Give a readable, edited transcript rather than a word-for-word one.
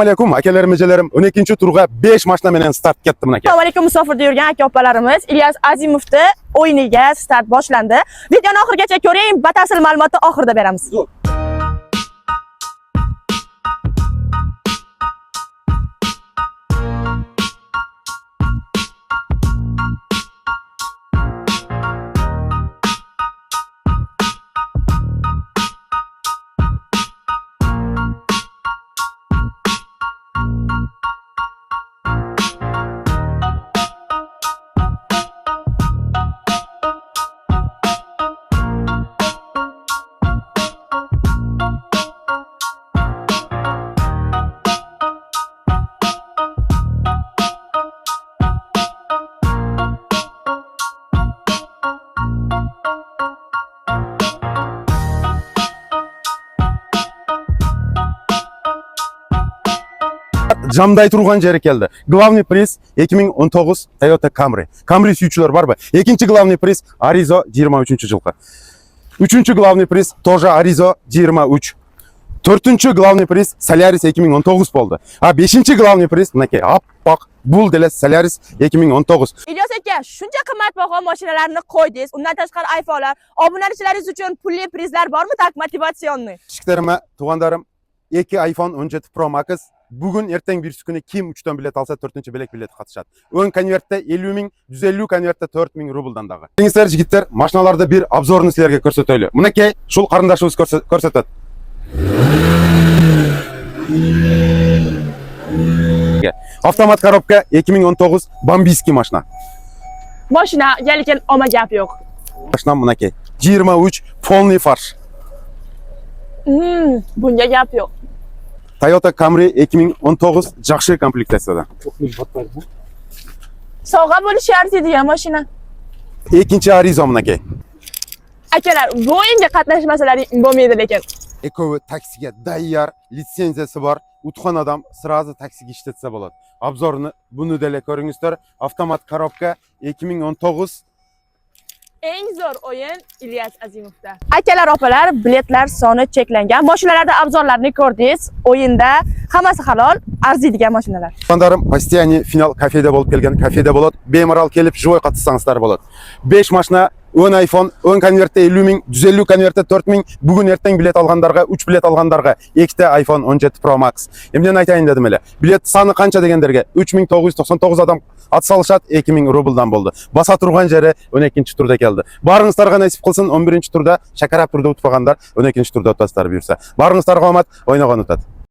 Alaykum akalarim, ijalarim. 12-turga 5 mashina bilan start ketdim aka. Assalomu alaykum musofirda yurgan aka-opalarimiz. Ilyos Azimovning o'yiniga start boshlandi. Videoni oxirigacha ko'ring, batafsil ma'lumotni oxirida beramiz. Jamday turgan jeri keldi. Главный приз 2019 Toyota Camry. Camry suyuvchilar bormi? Ikkinchi главный приз Arizo 23-yilgi. Uchinchi главный приз тоже Arizo 23. To'rtinchi главный приз Solaris 2019 bo'ldi. Ha, beshinchi главный приз bunaqay oppoq Bull Delas Solaris 2019. Ilyos aka, shuncha qimmatbaho mashinalarni qo'ydingiz. Undan tashqari iPhone'lar, obunachilaringiz uchun pulli prizlar bormi? Tak motivatsionniy. Kichiklarima, tug'anlarim, 2 iPhone 17 Pro Max. Bugun ertang birisi kuni kim 3 dan bilet alsa 4-chi bilet qatnashadi. 10 konvertda 50 ming, 150 konvertda 4 ming rubldan dağı. Sizlar yigitlar, mashinalarda bir obzorni sizlarga ko'rsataylik. Bunaqay shul qarindoshimiz ko'rsatadi. Avtomat korobka 2019 Bambiski mashina. Mashinaga lekin oma gap yo'q. Mashina bunaqay 23 полный farsh. Bunga gap yo'q. Toyota Camry 2019 yaxshi komplektatsiyada. Sovg'a bo'lishi arziydigan mashina. Ikkinchi Arizo bunaqay. Akalar, bu o'yinga qatnashmasalaring bo'lmaydi lekin. Ekovi taksiga tayyor, litsenziyasi bor. Utxon odam sirazi taksiga ishlatsa bo'ladi. Obzorni buni dala ko'ringizlar. Avtomat korobka 2019 Eng zo'r o'yin Ilyos Azimovda. Akalar, opalar, biletlar soni cheklangan. Mashinalarda obzorlarni ko'rdingiz. O'yinda hammasi halol, arziydigan mashinalar. Qandarim Pastiani final kafeda bo'lib kelgan, kafeda bo'ladi. Bemalol kelib, joy qattiqsangizlar bo'ladi. 5 mashina, 10 iPhone, 10 konvertda 50 ming, 150 konvertda 4 ming. Bugun ertang bilet olganlarga, 3 bilet olganlarga 2 ta iPhone 17 Pro Max. Endi aytayın dedim hele. Bilet soni qancha deganlarga 3999 odam at salishadi, 2000 rubldan bo'ldi. Basa turgan jeri 12-turda keldi. Baringizlarga nasib qilsin, 11-turda, shakarab turda o'tib qolganlar 12-turda o'tasizlar buyursa. Baringizlarga omad, o'ynagan o'tadi.